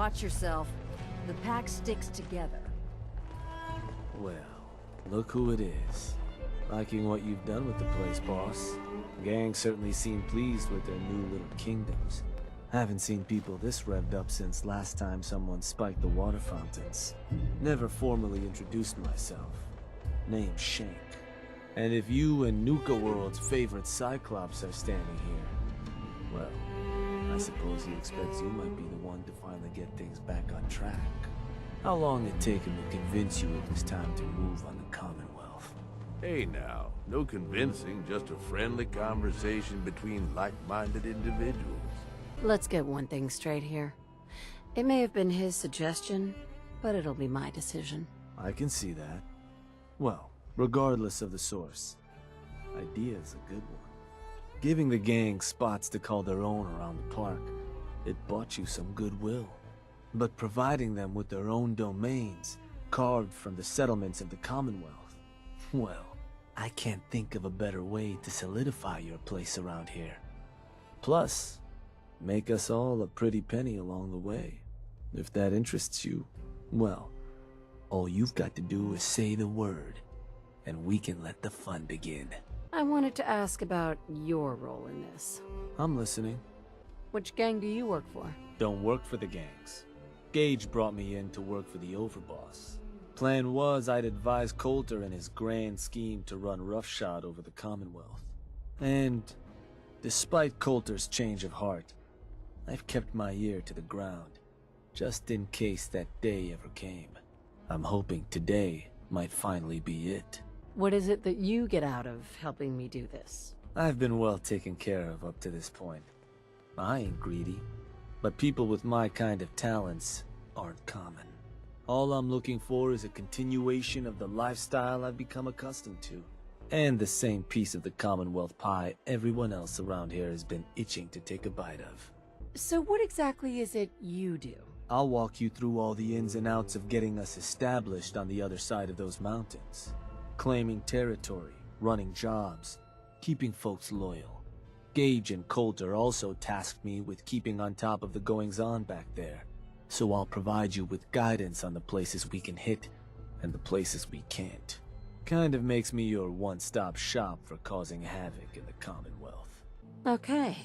Watch yourself. The pack sticks together. Well, look who it is. Liking what you've done with the place, boss. The gang certainly seem pleased with their new little kingdoms. Haven't seen people this revved up since last time someone spiked the water fountains. Never formally introduced myself. Name's Shank. And if you and Nuka World's favorite Cyclops are standing here, well, I suppose he expects you might be the one to finally get things back on track. How long it take him to convince you it was time to move on the Commonwealth? Hey now, no convincing, just a friendly conversation between like-minded individuals. Let's get one thing straight here. It may have been his suggestion, but it'll be my decision. I can see that. Well, regardless of the source, idea's a good one. Giving the gang spots to call their own around the park, it bought you some goodwill. But providing them with their own domains, carved from the settlements of the Commonwealth, well, I can't think of a better way to solidify your place around here. Plus, make us all a pretty penny along the way. If that interests you, well, all you've got to do is say the word, and we can let the fun begin. I wanted to ask about your role in this. I'm listening. Which gang do you work for? Don't work for the gangs. Gage brought me in to work for the overboss. Plan was I'd advise Coulter in his grand scheme to run roughshod over the Commonwealth. And despite Coulter's change of heart, I've kept my ear to the ground, just in case that day ever came. I'm hoping today might finally be it. What is it that you get out of helping me do this? I've been well taken care of up to this point. I ain't greedy, but people with my kind of talents aren't common. All I'm looking for is a continuation of the lifestyle I've become accustomed to, and the same piece of the Commonwealth pie everyone else around here has been itching to take a bite of. So what exactly is it you do? I'll walk you through all the ins and outs of getting us established on the other side of those mountains. Claiming territory, running jobs, keeping folks loyal. Gage and Coulter also tasked me with keeping on top of the goings-on back there, so I'll provide you with guidance on the places we can hit and the places we can't. Kind of makes me your one-stop shop for causing havoc in the Commonwealth. Okay,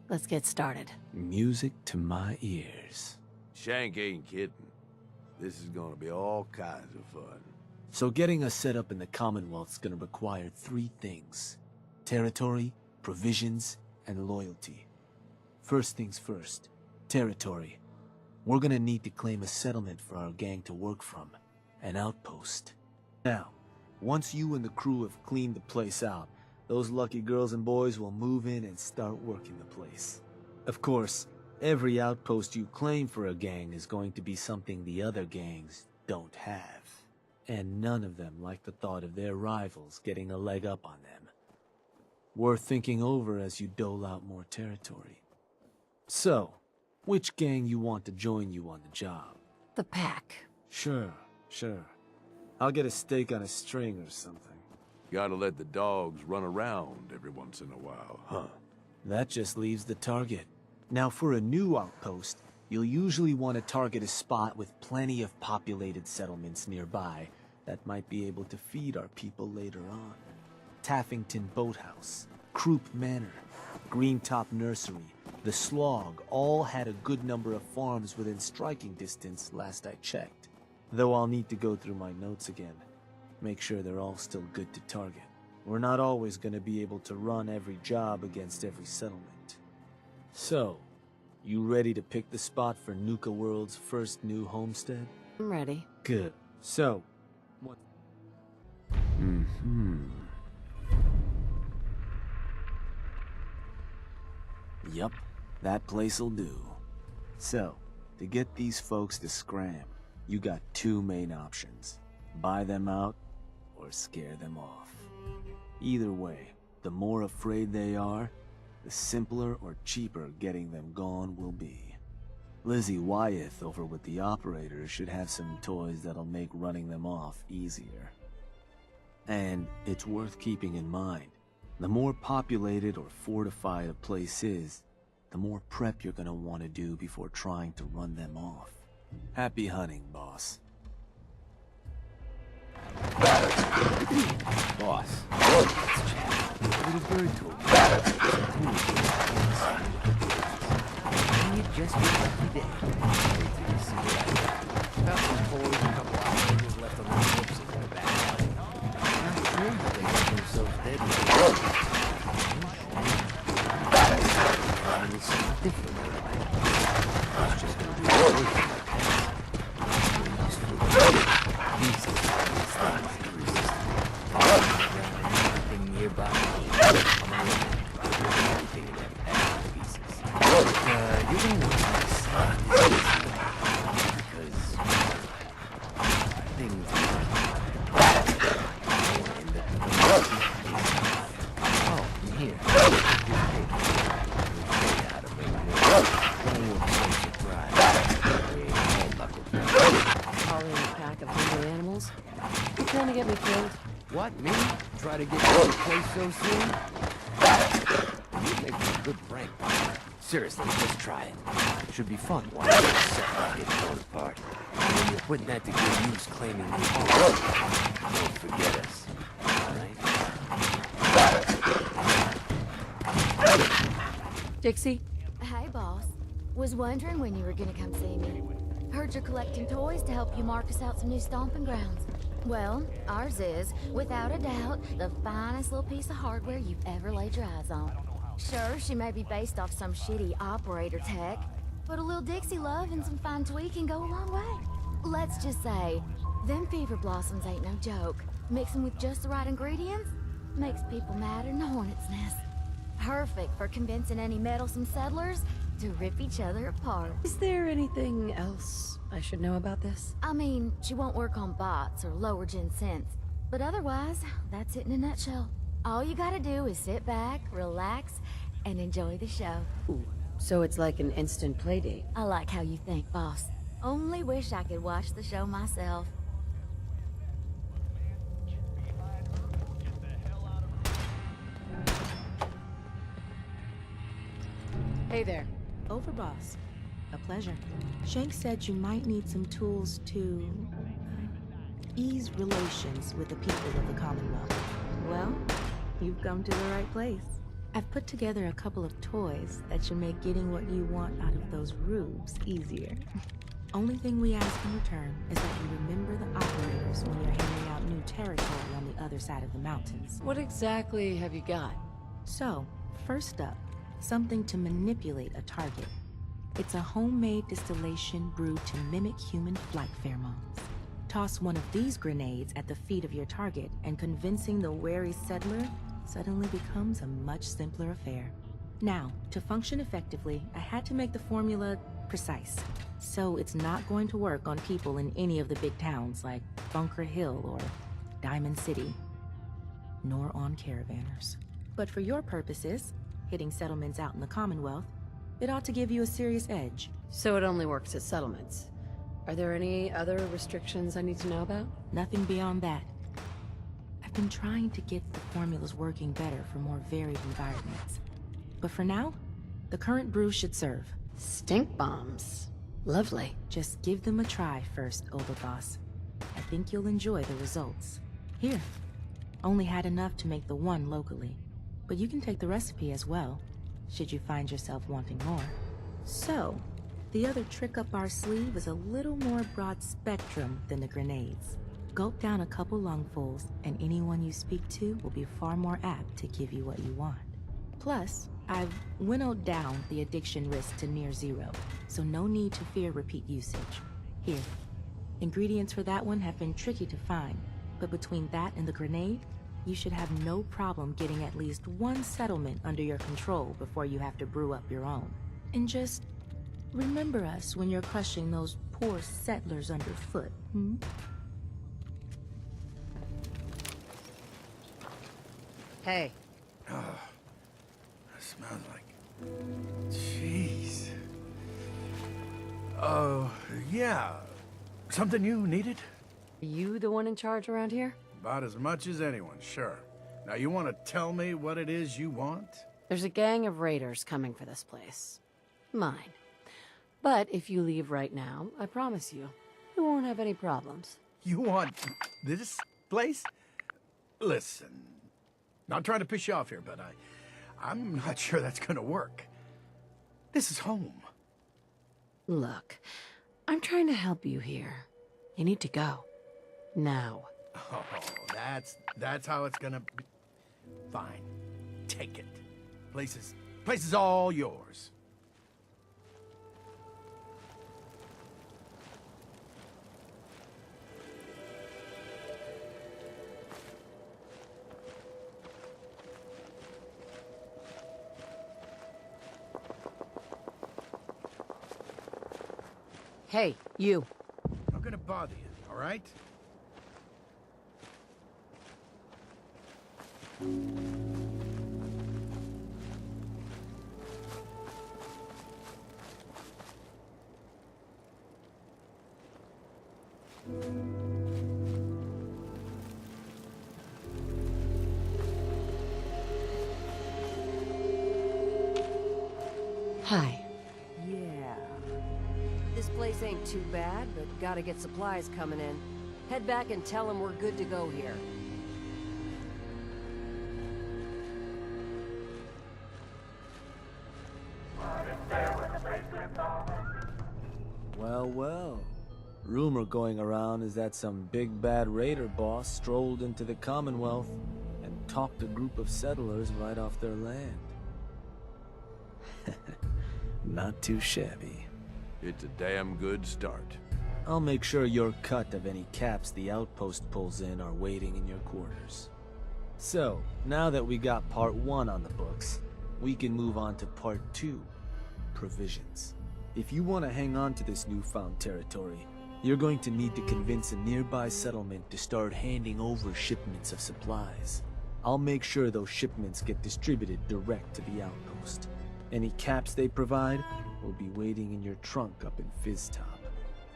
let's get started. Music to my ears. Shank ain't kidding. This is gonna be all kinds of fun. So getting us set up in the Commonwealth's gonna require three things: territory, provisions, and loyalty. First things first, territory. We're gonna need to claim a settlement for our gang to work from, an outpost. Now, once you and the crew have cleaned the place out, those lucky girls and boys will move in and start working the place. Of course, every outpost you claim for a gang is going to be something the other gangs don't have. And none of them like the thought of their rivals getting a leg up on them. Worth thinking over as you dole out more territory. So, which gang you want to join you on the job? The pack. Sure. I'll get a steak on a string or something. Gotta let the dogs run around every once in a while, huh? That just leaves the target. Now for a new outpost, you'll usually want to target a spot with plenty of populated settlements nearby that might be able to feed our people later on. Taffington Boathouse, Croup Manor, Greentop Nursery, the Slog all had a good number of farms within striking distance last I checked. Though I'll need to go through my notes again, make sure they're all still good to target. We're not always going to be able to run every job against every settlement. So, you ready to pick the spot for Nuka World's first new homestead? I'm ready. Good. So, what? Yup, that place'll do. So, to get these folks to scram, you got two main options. Buy them out, or scare them off. Either way, the more afraid they are, the simpler or cheaper getting them gone will be. Lizzie Wyeth over with the operators should have some toys that'll make running them off easier. And it's worth keeping in mind, the more populated or fortified a place is, the more prep you're gonna want to do before trying to run them off. Happy hunting, boss. Boss, let's chat. Little bird told me and you just be lucky day. Wait till you see what I got. About some toys, a couple operators left on the hips in the back alley. Not sure how they got themselves dead. It's something different. It's just gonna be a work in my past. Just for the pieces of these things irresistible. Nearby. I'm gonna take that pack of pieces. You're gonna want to decide because things oh, and here. Hauling a pack of hungry animals? You trying to get me killed? What, me? Try to get to the place so soon? You make me a good prank. Seriously, just try it. Should be fun watching the set get torn apart. And when you're putting that to good use claiming you own, don't forget us. Alright? Dixie? Hey, boss. Was wondering when you were gonna come see me. Heard you're collecting toys to help you mark us out some new stomping grounds. Well, ours is, without a doubt, the finest little piece of hardware you've ever laid your eyes on. Sure, she may be based off some shitty operator tech, but a little Dixie love and some fine tweaking go a long way. Let's just say, them fever blossoms ain't no joke. Mixing with just the right ingredients makes people madder than a hornet's nest. Perfect for convincing any meddlesome settlers to rip each other apart. Is there anything else I should know about this? I mean, she won't work on bots or lower gen synths, but otherwise, that's it in a nutshell. All you gotta do is sit back, relax, and enjoy the show. Ooh, so it's like an instant playdate. I like how you think, boss. Only wish I could watch the show myself. Hey there. Over, boss. A pleasure. Shank said you might need some tools to ease relations with the people of the Commonwealth. Well, you've come to the right place. I've put together a couple of toys that should make getting what you want out of those rubes easier. Only thing we ask in return is that you remember the operators when you're handing out new territory on the other side of the mountains. What exactly have you got? So, first up, something to manipulate a target. It's a homemade distillation brewed to mimic human flight pheromones. Toss one of these grenades at the feet of your target, and convincing the wary settler suddenly becomes a much simpler affair. Now, to function effectively, I had to make the formula precise. So it's not going to work on people in any of the big towns like Bunker Hill or Diamond City, nor on caravanners. But for your purposes, hitting settlements out in the Commonwealth, it ought to give you a serious edge. So it only works at settlements. Are there any other restrictions I need to know about? Nothing beyond that. I've been trying to get the formulas working better for more varied environments. But for now, the current brew should serve. Stink bombs. Lovely. Just give them a try first, Overboss. I think you'll enjoy the results. Here. Only had enough to make the one locally. But you can take the recipe as well, should you find yourself wanting more. So, the other trick up our sleeve is a little more broad spectrum than the grenades. Gulp down a couple lungfuls, and anyone you speak to will be far more apt to give you what you want. Plus, I've winnowed down the addiction risk to near zero, so no need to fear repeat usage. Here, ingredients for that one have been tricky to find, but between that and the grenade, you should have no problem getting at least one settlement under your control before you have to brew up your own. And just remember us when you're crushing those poor settlers underfoot, hmm? Hey. Oh, that smells like... Jeez. Oh, yeah. Something you needed? Are you the one in charge around here? About as much as anyone, sure. Now you want to tell me what it is you want? There's a gang of raiders coming for this place. Mine. But if you leave right now, I promise you, we won't have any problems. You want this place? Listen, not trying to piss you off here, but I'm not sure that's gonna work. This is home. Look, I'm trying to help you here. You need to go. Now. Oh, that's how it's gonna be. Fine. Take it. Place is all yours. Hey, you. I'm gonna bother you, all right? Hi. Yeah. This place ain't too bad, but gotta get supplies coming in. Head back and tell them we're good to go here. Well, well. Rumor going around is that some big bad raider boss strolled into the Commonwealth and talked a group of settlers right off their land. Not too shabby. It's a damn good start. I'll make sure your cut of any caps the outpost pulls in are waiting in your quarters. So, now that we got part 1 on the books, we can move on to part 2, provisions. If you want to hang on to this newfound territory, you're going to need to convince a nearby settlement to start handing over shipments of supplies. I'll make sure those shipments get distributed direct to the outpost. Any caps they provide will be waiting in your trunk up in Fizztop.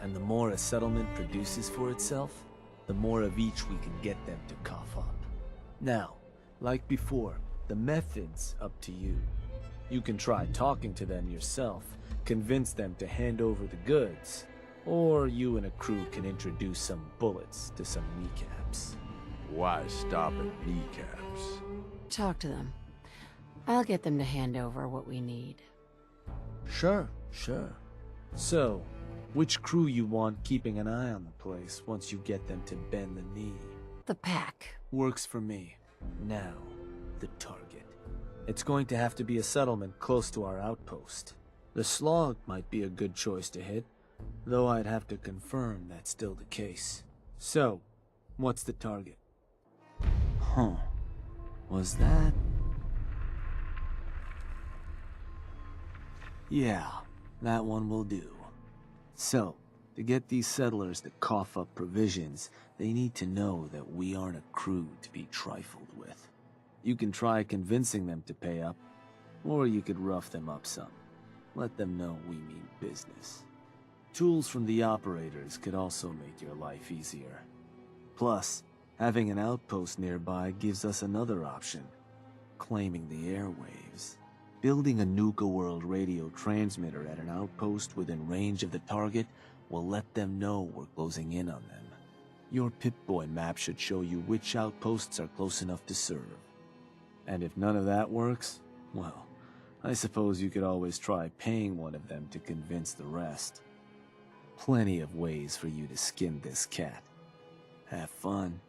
And the more a settlement produces for itself, the more of each we can get them to cough up. Now, like before, the method's up to you. You can try talking to them yourself, convince them to hand over the goods, or you and a crew can introduce some bullets to some kneecaps. Why stop at kneecaps? Talk to them. I'll get them to hand over what we need. Sure. So, which crew you want keeping an eye on the place once you get them to bend the knee? The pack. Works for me. Now, the target. It's going to have to be a settlement close to our outpost. The Slog might be a good choice to hit, though I'd have to confirm that's still the case. So, what's the target? Huh. Was that... Yeah, that one will do. So, to get these settlers to cough up provisions, they need to know that we aren't a crew to be trifled with. You can try convincing them to pay up, or you could rough them up some. Let them know we mean business. Tools from the operators could also make your life easier. Plus, having an outpost nearby gives us another option: claiming the airwaves. Building a Nuka World radio transmitter at an outpost within range of the target will let them know we're closing in on them. Your Pip-Boy map should show you which outposts are close enough to serve. And if none of that works, well, I suppose you could always try paying one of them to convince the rest. Plenty of ways for you to skin this cat. Have fun.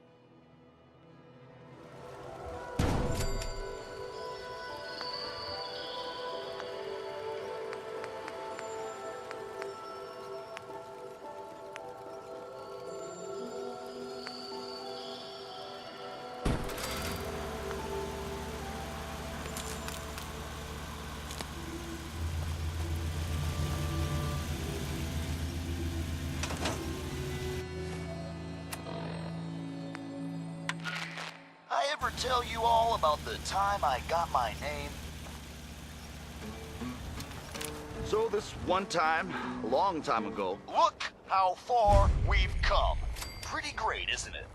Ever tell you all about the time I got my name? So this one time, a long time ago, look how far we've come. Pretty great, isn't it?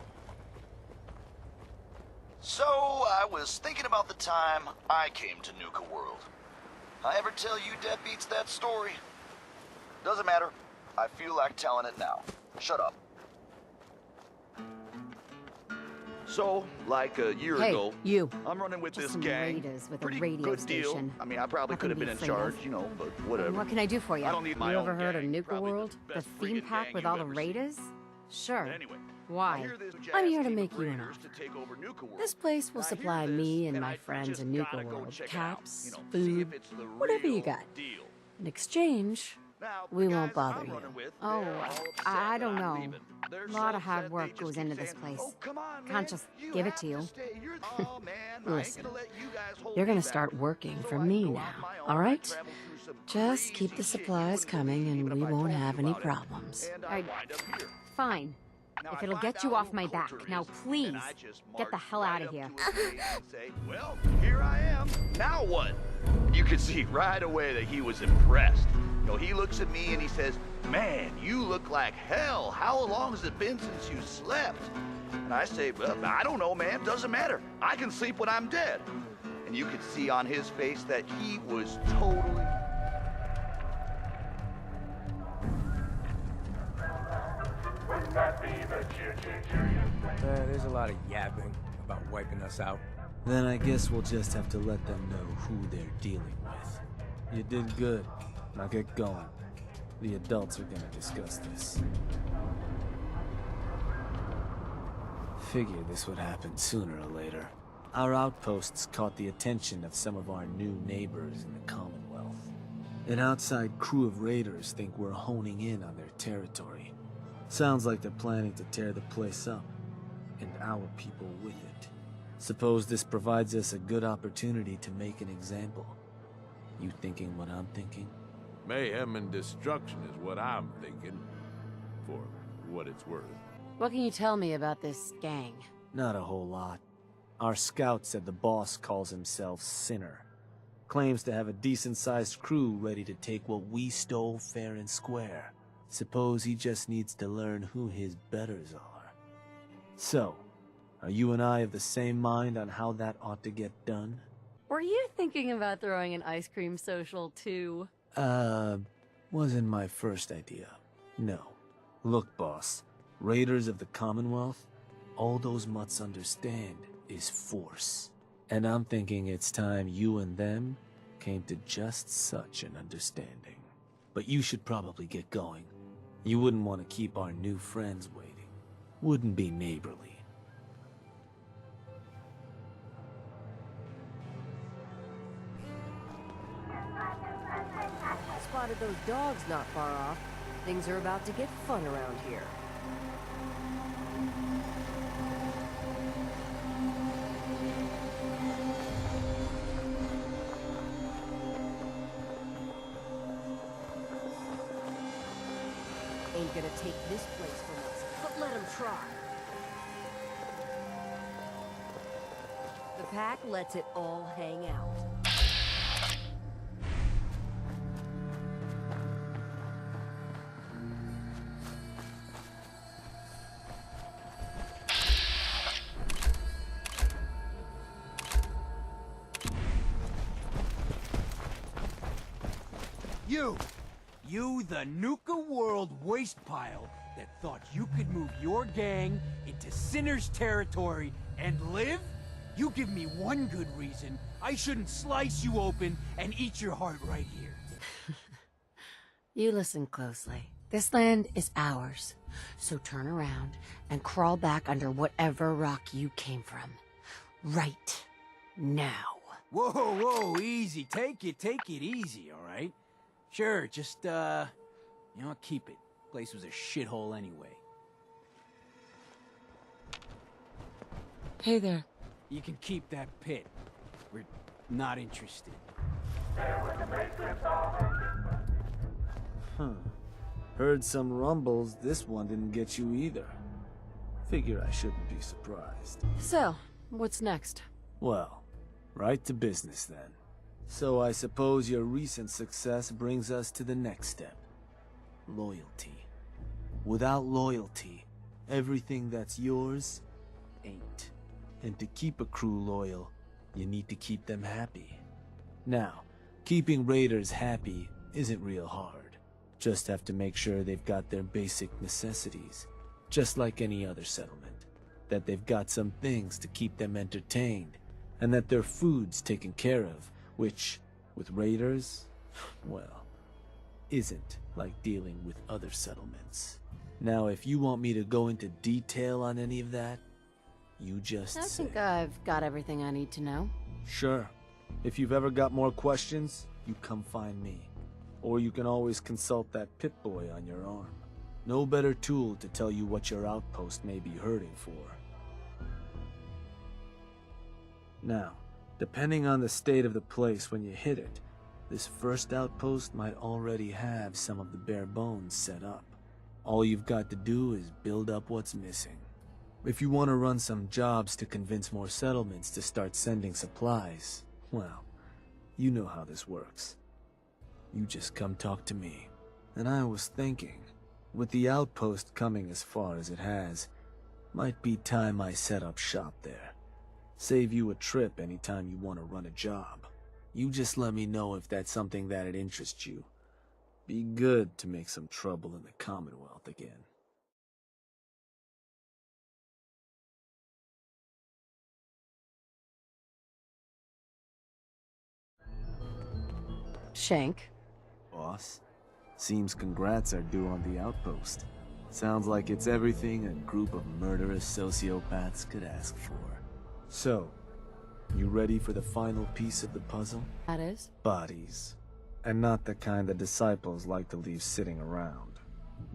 So I was thinking about the time I came to Nuka World. I ever tell you deadbeats that story? Doesn't matter. I feel like telling it now. Shut up. So, like a year Hey, ago, you. I'm running with Just this some gang. raiders with a Pretty radio good deal. station. I mean, I probably Nothing could have to be been in afraid charge, of. you know, but whatever. What can I do for you? I don't need my You own ever heard of gang. Nuka Probably World? the The best theme friggin' park gang with you've all the ever seen. raiders? Sure. But anyway, I Why? hear this I'm jazz here to team make of you an raiders offer. to take over Nuka World. This place will I hear supply this, me and and my I friends just in Nuka gotta go World check it out, caps, you know, see food, if it's the whatever you real got. deal. In exchange, Now, we the won't guys bother I'm you. running with, Oh, they're all upset I that don't I'm know. leaving. They're A lot so of hard upset, work they just goes keep into this saying, place. "Oh, come on, Can't man, just you give it have to you." stay. Oh, man, I ain't Listen, gonna let you guys hold you're me gonna back." start working So for I me go now, out my own, all I right? travel through some Just keep crazy the shit you supplies wouldn't coming believe and even we if I won't told have you any about it. problems. And I- wind up here. Fine. Now, If I it'll find get you out off who my Coulter back. is, Now, and please, I just get the march hell right out of up here. to his face and say, "Well, here I am. Now what?" You could see right away that he was impressed. You know, he looks at me and he says, "Man, you look like hell. How long has it been since you slept?" And I say, "Well, I don't know, man. Doesn't matter. I can sleep when I'm dead." And you could see on his face that he was totally... There's a lot of yapping about wiping us out. Then I guess we'll just have to let them know who they're dealing with. You did good. Now get going. The adults are gonna discuss this. Figured this would happen sooner or later. Our outposts caught the attention of some of our new neighbors in the Commonwealth. An outside crew of raiders think we're honing in on their territory. Sounds like they're planning to tear the place up, and our people with it. Suppose this provides us a good opportunity to make an example. You thinking what I'm thinking? Mayhem and destruction is what I'm thinking, for what it's worth. What can you tell me about this gang? Not a whole lot. Our scout said the boss calls himself Sinner. Claims to have a decent-sized crew ready to take what we stole fair and square. Suppose he just needs to learn who his betters are. So, are you and I of the same mind on how that ought to get done? Were you thinking about throwing an ice cream social too? Wasn't my first idea. No. Look, boss. Raiders of the Commonwealth, all those mutts understand is force. And I'm thinking it's time you and them came to just such an understanding. But you should probably get going. You wouldn't want to keep our new friends waiting. Wouldn't be neighborly. Spotted those dogs not far off. Things are about to get fun around here. Ain't gonna take this place from us, but let them try. The pack lets it all hang out. You, the Nuka World waste pile that thought you could move your gang into Sinner's territory and live? You give me one good reason I shouldn't slice you open and eat your heart right here. You listen closely. This land is ours. So turn around and crawl back under whatever rock you came from. Right now. Whoa, whoa, easy. Take it easy, all right? Sure, just, keep it. Place was a shithole anyway. Hey there. You can keep that pit. We're not interested. Heard some rumbles, this one didn't get you either. Figure I shouldn't be surprised. So, what's next? Well, right to business then. So I suppose your recent success brings us to the next step. Loyalty. Without loyalty, everything that's yours ain't. And to keep a crew loyal, you need to keep them happy. Now, keeping raiders happy isn't real hard. Just have to make sure they've got their basic necessities, just like any other settlement. That they've got some things to keep them entertained, and that their food's taken care of, which, with raiders, well, isn't like dealing with other settlements. Now, if you want me to go into detail on any of that, you just I say. think I've got everything I need to know. Sure. If you've ever got more questions, you come find me. Or you can always consult that Pip-Boy on your arm. No better tool to tell you what your outpost may be hurting for. Now, depending on the state of the place when you hit it, this first outpost might already have some of the bare bones set up. All you've got to do is build up what's missing. If you want to run some jobs to convince more settlements to start sending supplies, well, you know how this works. You just come talk to me. And I was thinking, with the outpost coming as far as it has, might be time I set up shop there. Save you a trip anytime you want to run a job. You just let me know if that's something that'd interest you. Be good to make some trouble in the Commonwealth again. Shank. Boss, seems congrats are due on the outpost. Sounds like it's everything a group of murderous sociopaths could ask for. So, you ready for the final piece of the puzzle? That is? Bodies. And not the kind the disciples like to leave sitting around.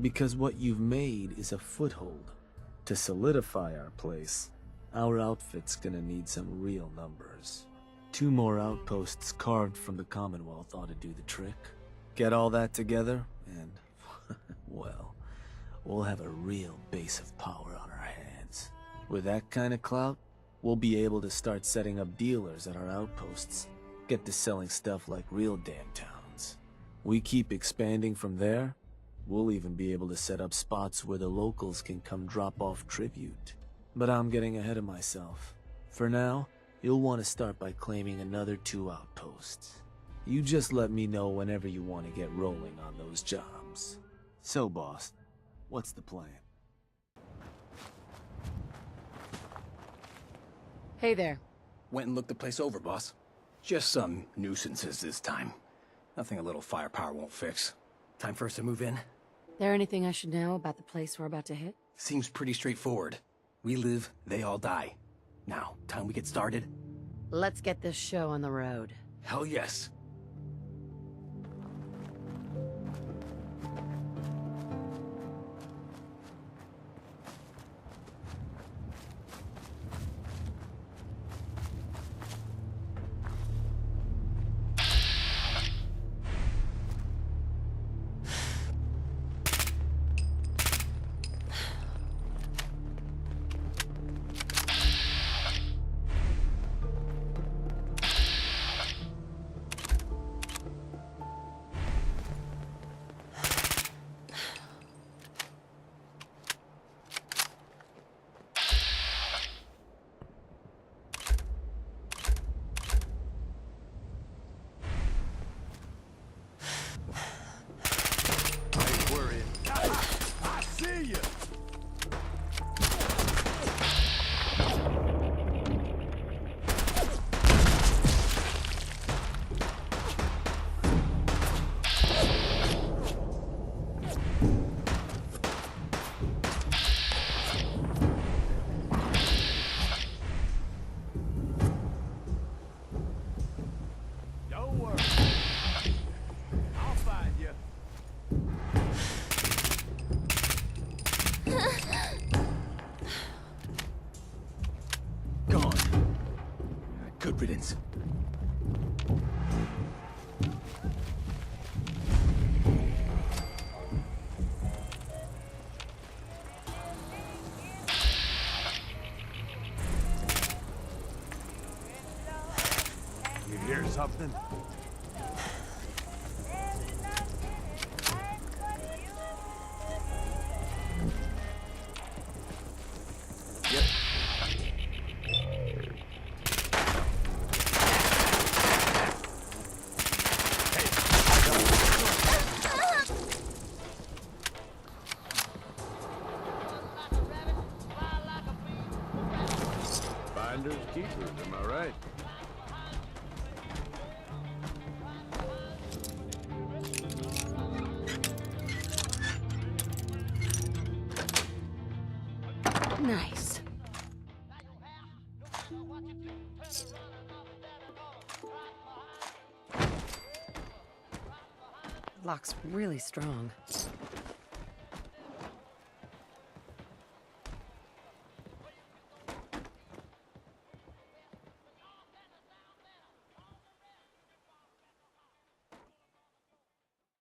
Because what you've made is a foothold. To solidify our place, our outfit's gonna need some real numbers. 2 more outposts carved from the Commonwealth ought to do the trick. Get all that together, and, well, we'll have a real base of power on our hands. With that kind of clout, we'll be able to start setting up dealers at our outposts. Get to selling stuff like real damn towns. We keep expanding from there, we'll even be able to set up spots where the locals can come drop off tribute. But I'm getting ahead of myself. For now, you'll want to start by claiming another 2 outposts. You just let me know whenever you want to get rolling on those jobs. So, boss, what's the plan? Hey there. Went and looked the place over, boss. Just some nuisances this time. Nothing a little firepower won't fix. Time for us to move in? There anything I should know about the place we're about to hit? Seems pretty straightforward. We live, they all die. Now, time we get started? Let's get this show on the road. Hell yes. Good riddance. You hear something? Finders keepers, am I right? Nice. Lock's really strong.